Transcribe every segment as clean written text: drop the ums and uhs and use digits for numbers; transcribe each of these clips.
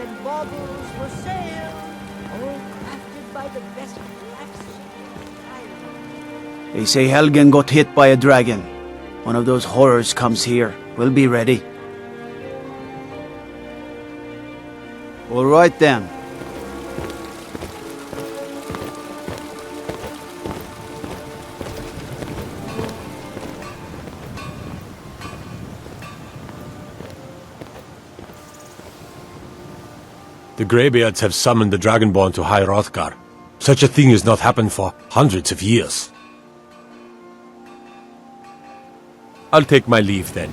and baubles for sale, all crafted by the best blacksmith in Skyrim. They say Helgen got hit by a dragon. One of those horrors comes here. We'll be ready. All right then. The Greybeards have summoned the Dragonborn to High Hrothgar. Such a thing has not happened for hundreds of years. I'll take my leave then.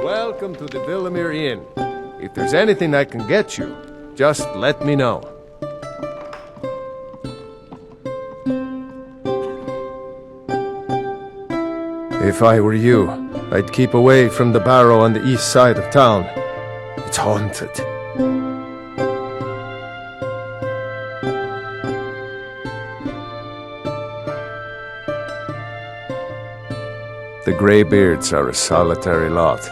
Welcome to the Villamere Inn. If there's anything I can get you, just let me know. If I were you, I'd keep away from the barrow on the east side of town. It's haunted. The Greybeards are a solitary lot.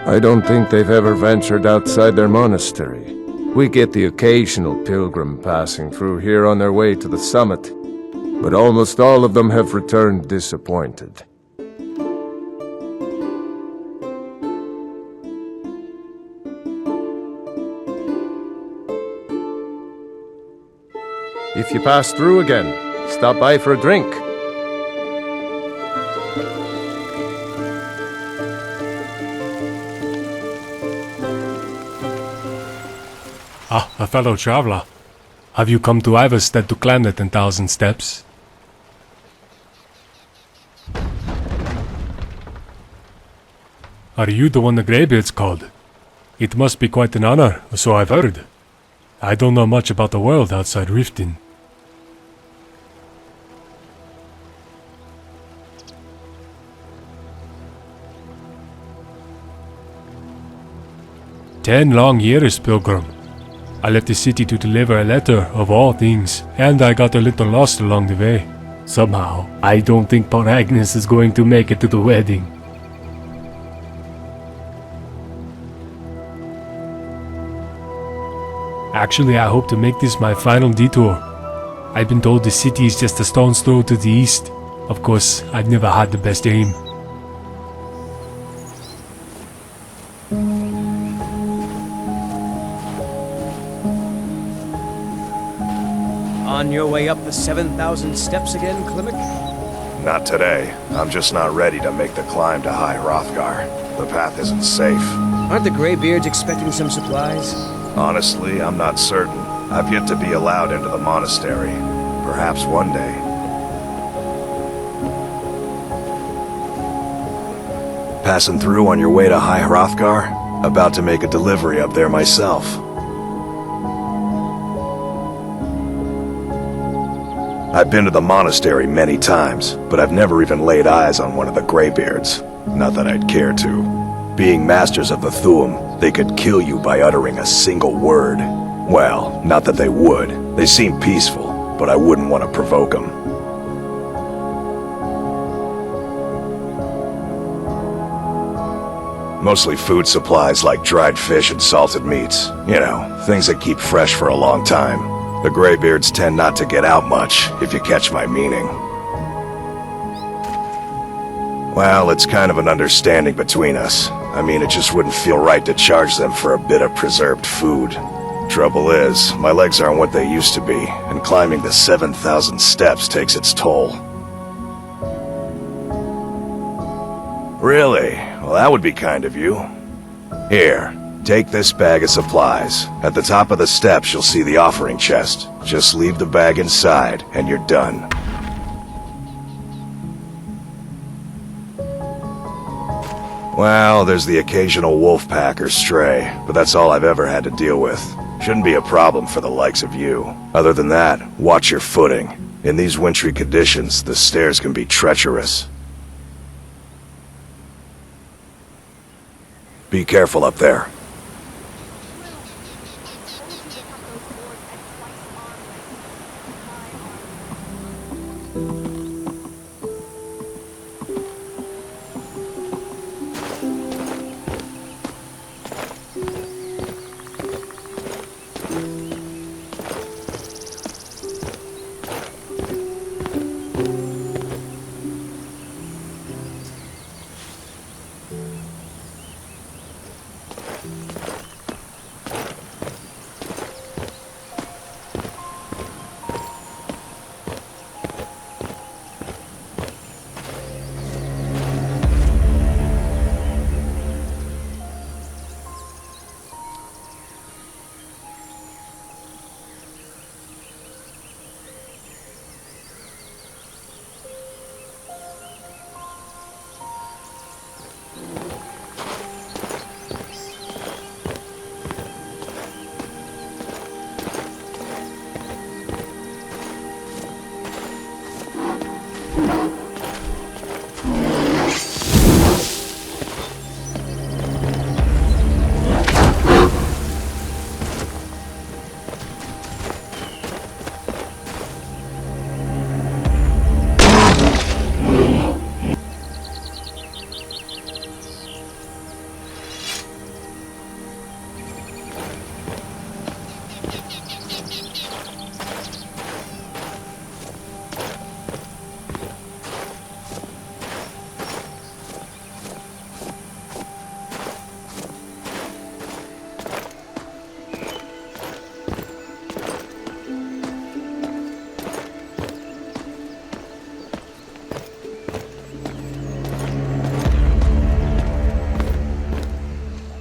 I don't think they've ever ventured outside their monastery. We get the occasional pilgrim passing through here on their way to the summit, but almost all of them have returned disappointed. If you pass through again, stop by for a drink. Ah, a fellow traveler. Have you come to Ivarstead to climb the 10,000 steps? Are you the one the Greybeards called? It must be quite an honor, so I've heard. I don't know much about the world outside Riften. "10 long years, pilgrim. I left the city to deliver a letter, of all things, and I got a little lost along the way. Somehow, I don't think poor Agnes is going to make it to the wedding." Actually, I hope to make this my final detour. I've been told the city is just a stone's throw to the east. Of course, I've never had the best aim. On your way up the 7,000 steps again, Klimek? Not today. I'm just not ready to make the climb to High Hrothgar. The path isn't safe. Aren't the Greybeards expecting some supplies? Honestly, I'm not certain. I've yet to be allowed into the monastery. Perhaps one day. Passing through on your way to High Hrothgar? About to make a delivery up there myself. I've been to the monastery many times, but I've never even laid eyes on one of the Greybeards. Not that I'd care to. Being masters of the Thuum, they could kill you by uttering a single word. Well, not that they would. They seem peaceful, but I wouldn't want to provoke them. Mostly food supplies like dried fish and salted meats. You know, things that keep fresh for a long time. The Greybeards tend not to get out much, if you catch my meaning. Well, it's kind of an understanding between us. I mean, it just wouldn't feel right to charge them for a bit of preserved food. Trouble is, my legs aren't what they used to be, and climbing the 7,000 steps takes its toll. Really? Well, that would be kind of you. Here, take this bag of supplies. At the top of the steps, you'll see the offering chest. Just leave the bag inside, and you're done. Well, there's the occasional wolf pack or stray, but that's all I've ever had to deal with. Shouldn't be a problem for the likes of you. Other than that, watch your footing. In these wintry conditions, the stairs can be treacherous. Be careful up there.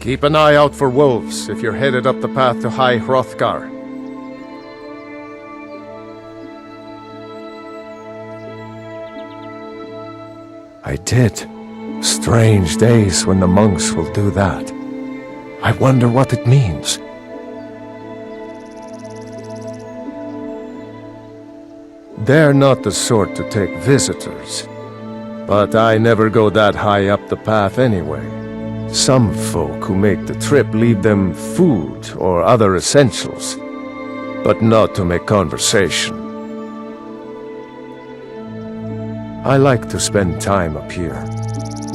Keep an eye out for wolves if you're headed up the path to High Hrothgar. I did. Strange days when the monks will do that. I wonder what it means. They're not the sort to take visitors. But I never go that high up the path anyway. Some folk who make the trip leave them food or other essentials, but not to make conversation. I like to spend time up here,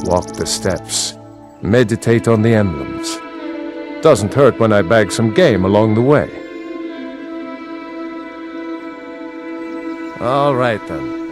walk the steps, meditate on the emblems. Doesn't hurt when I bag some game along the way. All right then.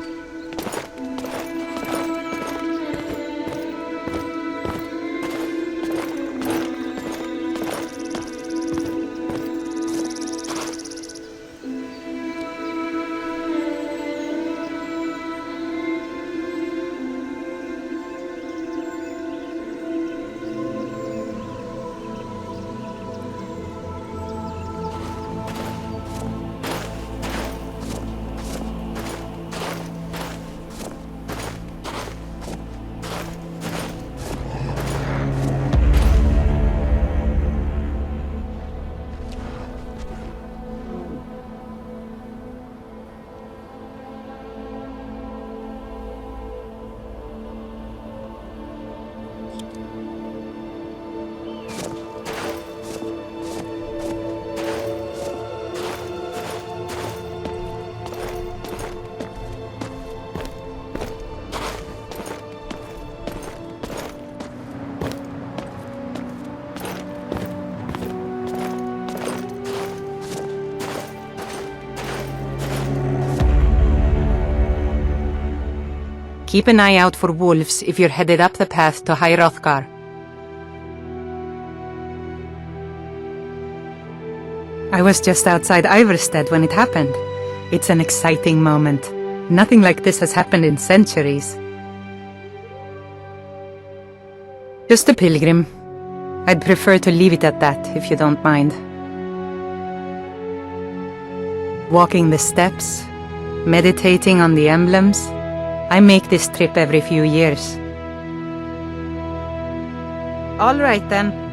Keep an eye out for wolves if you're headed up the path to Hrothgar. I was just outside Ivarstead when it happened. It's an exciting moment. Nothing like this has happened in centuries. Just a pilgrim. I'd prefer to leave it at that, if you don't mind. Walking the steps, meditating on the emblems. I make this trip every few years. All right then.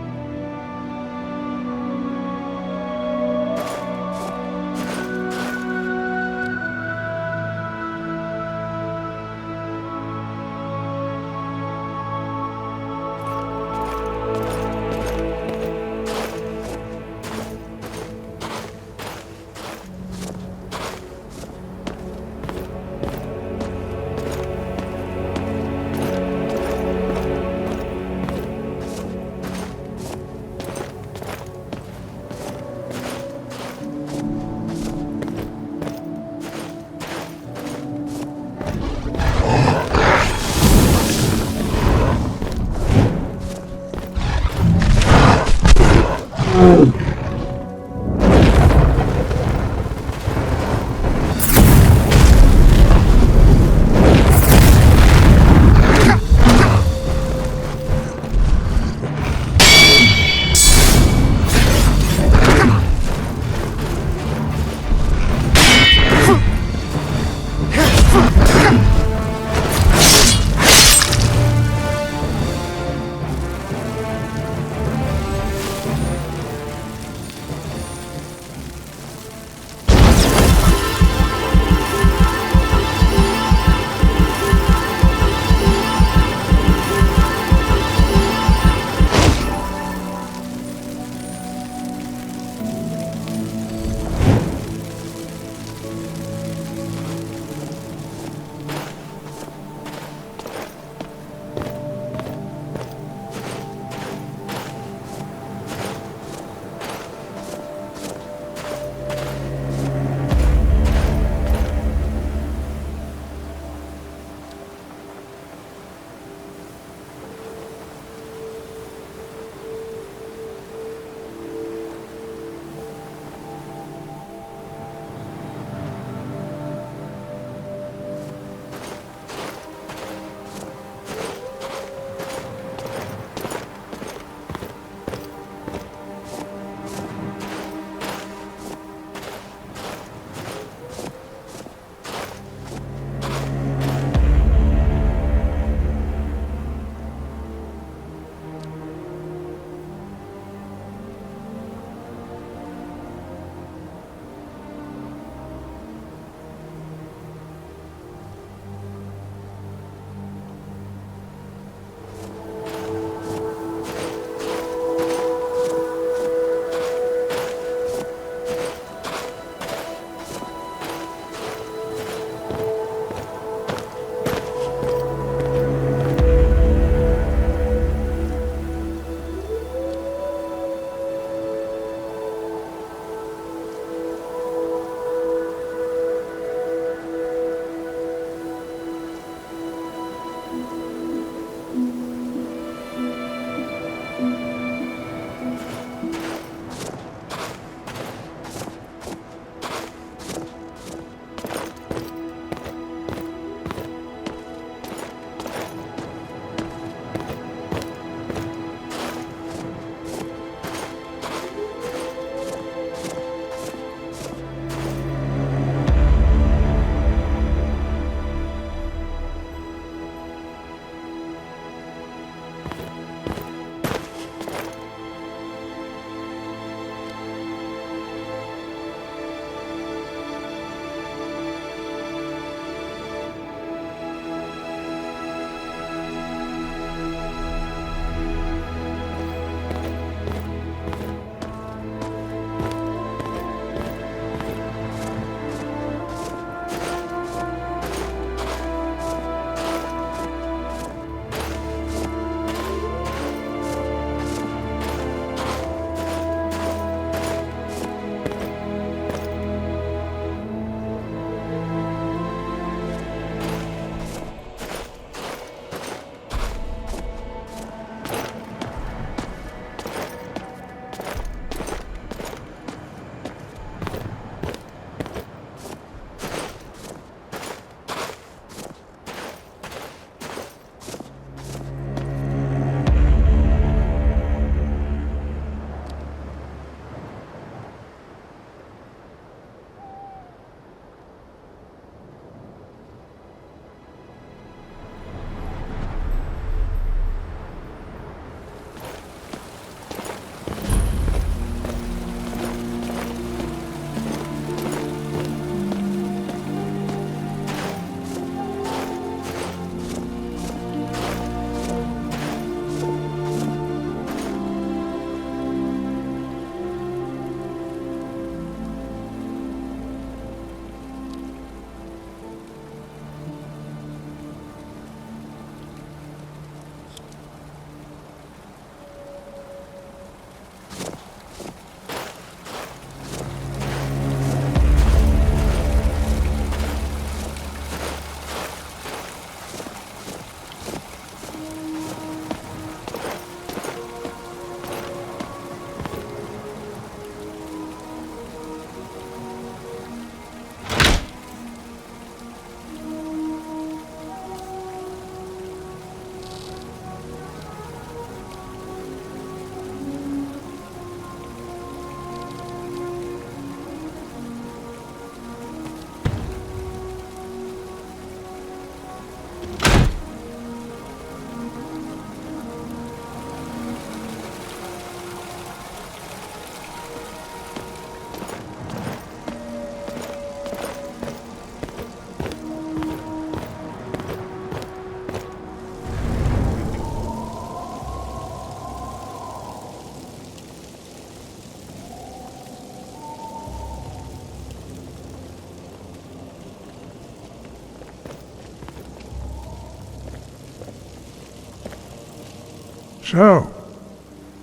So,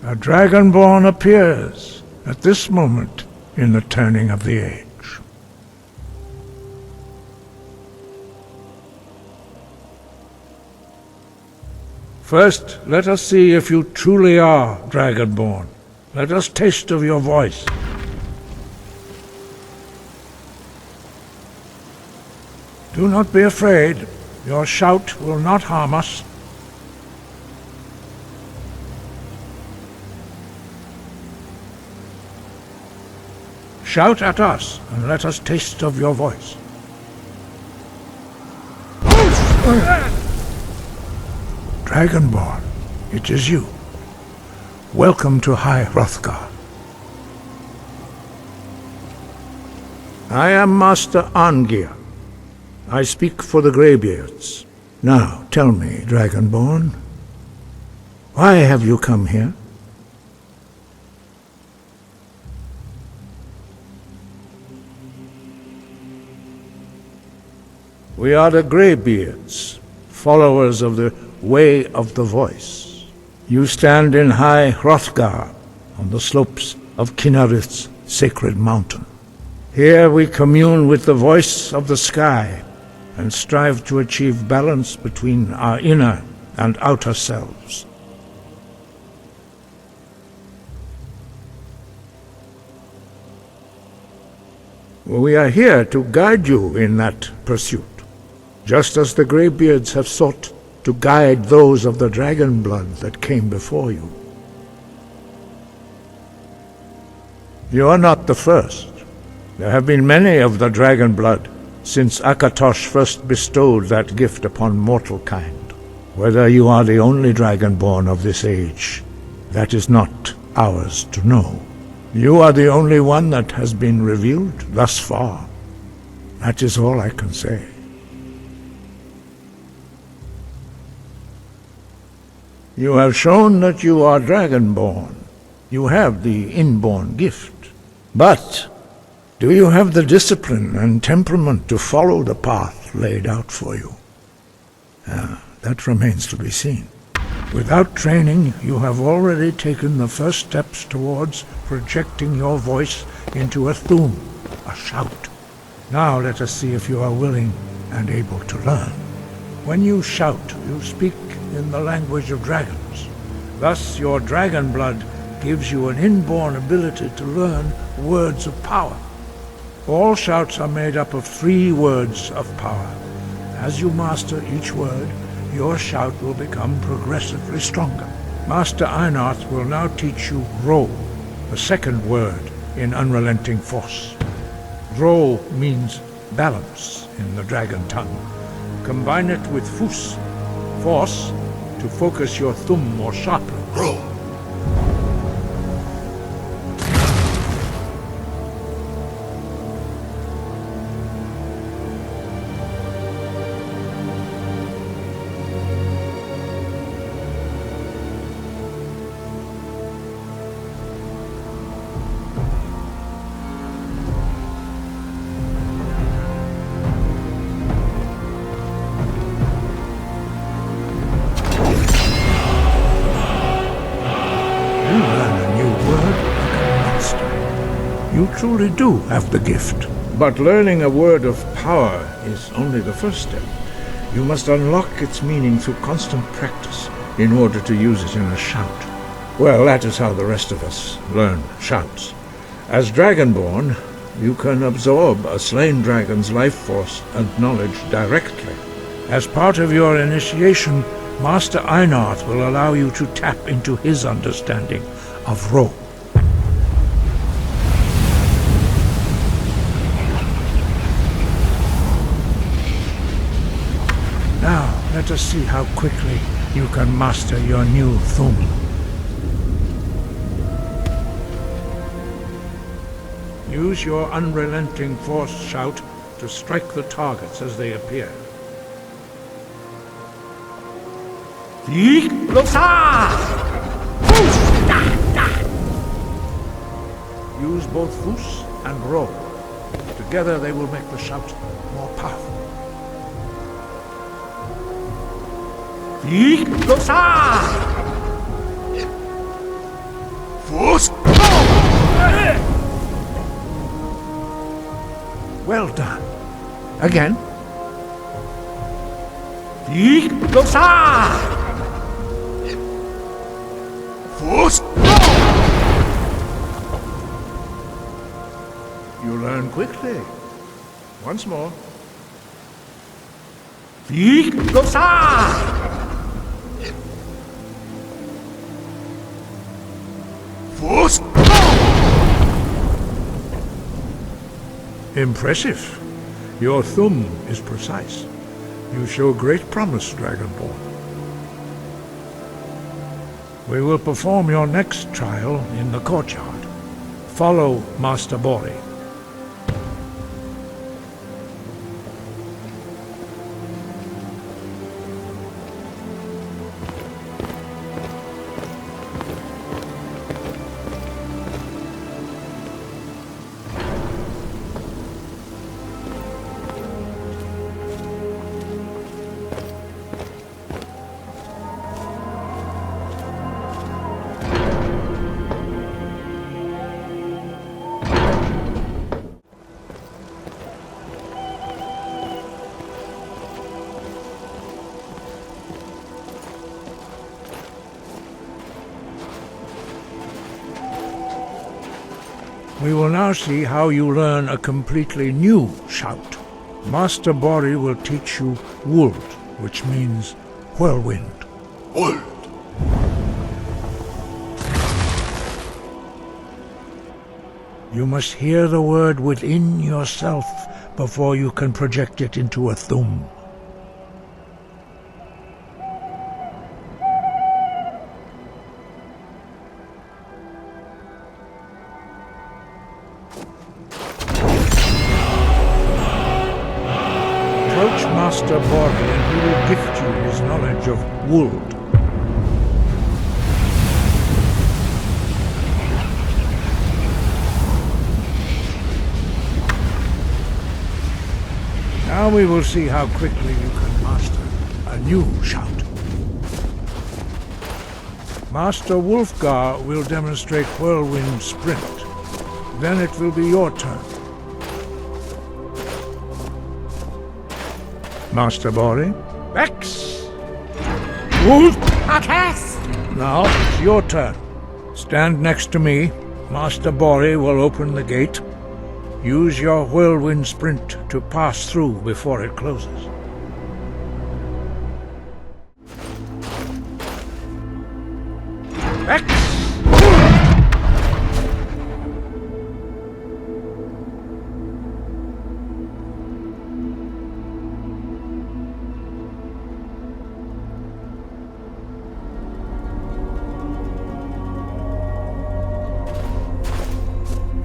a Dragonborn appears at this moment in the turning of the age. First, let us see if you truly are Dragonborn. Let us taste of your voice. Do not be afraid. Your shout will not harm us. Shout at us, and let us taste of your voice. Dragonborn, it is you. Welcome to High Hrothgar. I am Master Arngeir. I speak for the Greybeards. Now, tell me, Dragonborn, why have you come here? We are the Greybeards, followers of the Way of the Voice. You stand in High Hrothgar, on the slopes of Kinarith's sacred mountain. Here we commune with the voice of the sky, and strive to achieve balance between our inner and outer selves. We are here to guide you in that pursuit, just as the Greybeards have sought to guide those of the dragon blood that came before you. You are not the first. There have been many of the dragon blood since Akatosh first bestowed that gift upon mortal kind. Whether you are the only dragonborn of this age, that is not ours to know. You are the only one that has been revealed thus far. That is all I can say. You have shown that you are dragonborn. You have the inborn gift. But do you have the discipline and temperament to follow the path laid out for you? That remains to be seen. Without training, you have already taken the first steps towards projecting your voice into a thum, a shout. Now let us see if you are willing and able to learn. When you shout, you speak in the language of dragons. Thus, your dragon blood gives you an inborn ability to learn words of power. All shouts are made up of 3 words of power. As you master each word, your shout will become progressively stronger. Master Einarth will now teach you Ro, the second word in Unrelenting Force. Ro means balance in the dragon tongue. Combine it with Fus, force, to focus your thumb more sharply. Ro. You truly do have the gift. But learning a word of power is only the first step. You must unlock its meaning through constant practice in order to use it in a shout. Well, that is how the rest of us learn shouts. As Dragonborn, you can absorb a slain dragon's life force and knowledge directly. As part of your initiation, Master Einarth will allow you to tap into his understanding of Ro. Now, let us see how quickly you can master your new thum. Use your unrelenting force shout to strike the targets as they appear. Use both Fus and Ro. Together they will make the shout more powerful. Well done. Again. Iglosa! You learn quickly. Once more. Iglosa! Impressive. Your thumb is precise. You show great promise, Dragonborn. We will perform your next trial in the courtyard. Follow Master Bori. We will now see how you learn a completely new shout. Master Bori will teach you Wuld, which means whirlwind. Wuld! You must hear the word within yourself before you can project it into a thum. Approach Master Bori and he will gift you his knowledge of Wuld. Now we will see how quickly you can master a new shout. Master Wulfgar will demonstrate Whirlwind Sprint. Then it will be your turn. Master Bori. Rex! Wuld! Arcas! Now it's your turn. Stand next to me. Master Bori will open the gate. Use your whirlwind sprint to pass through before it closes. Rex!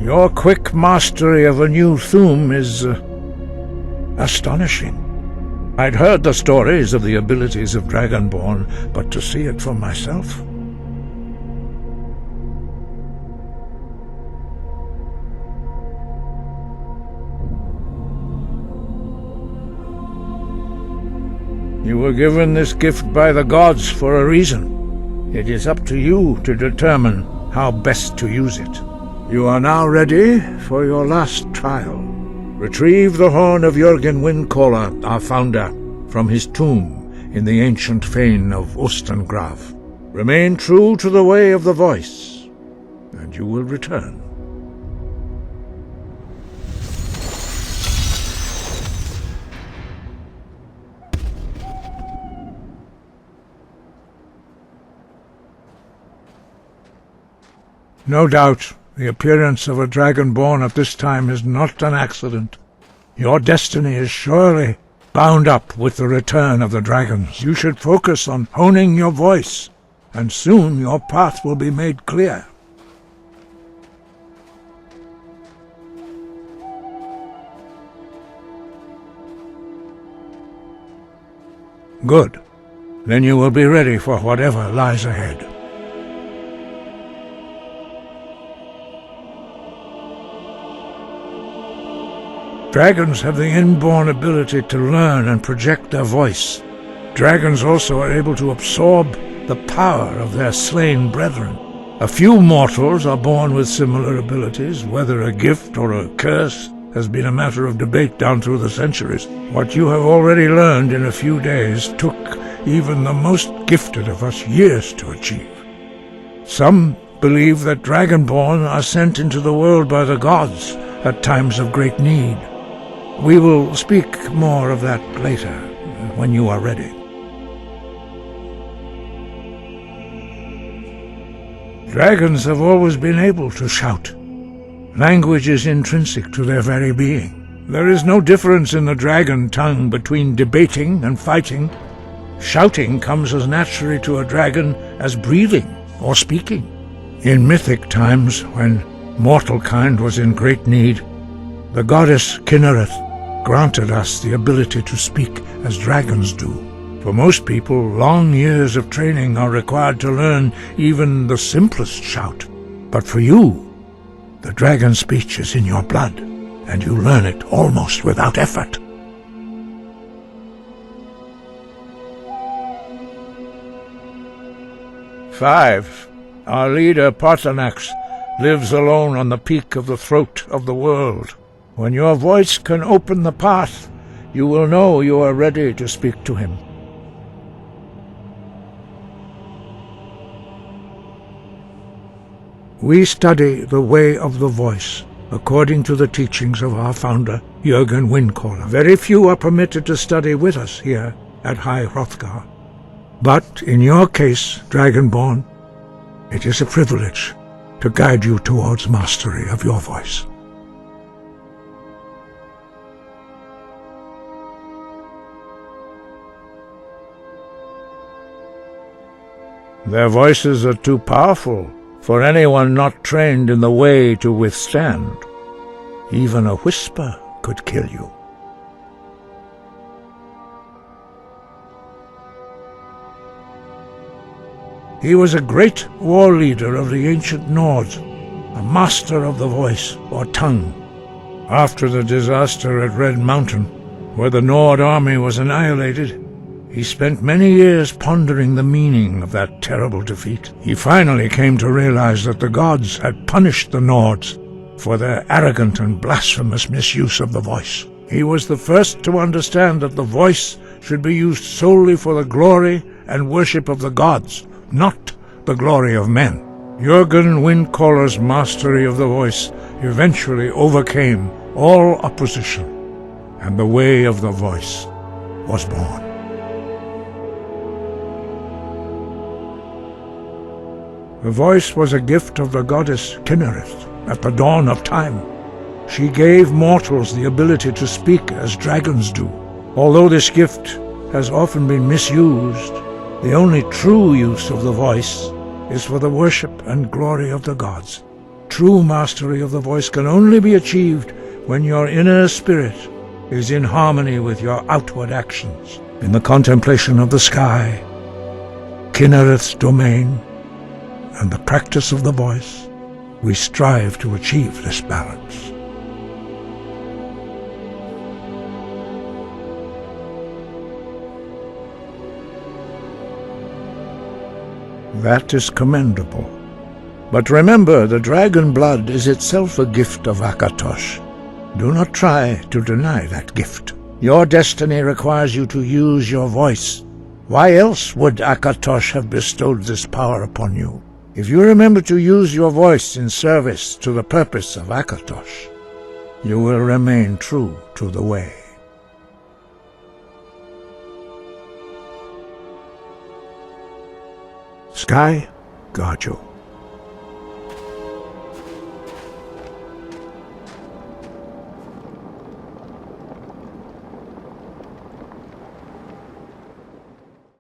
Your quick mastery of a new thum is astonishing. I'd heard the stories of the abilities of Dragonborn, but to see it for myself... You were given this gift by the gods for a reason. It is up to you to determine how best to use it. You are now ready for your last trial. Retrieve the horn of Jürgen Windcaller, our founder, from his tomb in the ancient fane of Ostengrav. Remain true to the way of the voice, and you will return. No doubt, the appearance of a Dragonborn at this time is not an accident. Your destiny is surely bound up with the return of the dragons. You should focus on honing your voice, and soon your path will be made clear. Good. Then you will be ready for whatever lies ahead. Dragons have the inborn ability to learn and project their voice. Dragons also are able to absorb the power of their slain brethren. A few mortals are born with similar abilities. Whether a gift or a curse has been a matter of debate down through the centuries. What you have already learned in a few days took even the most gifted of us years to achieve. Some believe that Dragonborn are sent into the world by the gods at times of great need. We will speak more of that later, when you are ready. Dragons have always been able to shout. Language is intrinsic to their very being. There is no difference in the dragon tongue between debating and fighting. Shouting comes as naturally to a dragon as breathing or speaking. In mythic times, when mortal kind was in great need, the goddess Kinnereth granted us the ability to speak as dragons do. For most people, long years of training are required to learn even the simplest shout. But for you, the dragon speech is in your blood, and you learn it almost without effort. Five. Our leader, Partanax, lives alone on the peak of the throat of the world. When your voice can open the path, you will know you are ready to speak to him. We study the way of the voice, according to the teachings of our founder, Jürgen Windcaller. Very few are permitted to study with us here at High Hrothgar. But in your case, Dragonborn, it is a privilege to guide you towards mastery of your voice. Their voices are too powerful for anyone not trained in the way to withstand. Even a whisper could kill you. He was a great war leader of the ancient Nords, a master of the voice or tongue. After the disaster at Red Mountain, where the Nord army was annihilated, he spent many years pondering the meaning of that terrible defeat. He finally came to realize that the gods had punished the Nords for their arrogant and blasphemous misuse of the voice. He was the first to understand that the voice should be used solely for the glory and worship of the gods, not the glory of men. Jürgen Windcaller's mastery of the voice eventually overcame all opposition, and the way of the voice was born. The voice was a gift of the goddess Kinnereth at the dawn of time. She gave mortals the ability to speak as dragons do. Although this gift has often been misused, the only true use of the voice is for the worship and glory of the gods. True mastery of the voice can only be achieved when your inner spirit is in harmony with your outward actions. In the contemplation of the sky, Kinnereth's domain, and the practice of the voice, we strive to achieve this balance. That is commendable. But remember, the dragon blood is itself a gift of Akatosh. Do not try to deny that gift. Your destiny requires you to use your voice. Why else would Akatosh have bestowed this power upon you? If you remember to use your voice in service to the purpose of Akatosh, you will remain true to the way. Sky, guard you.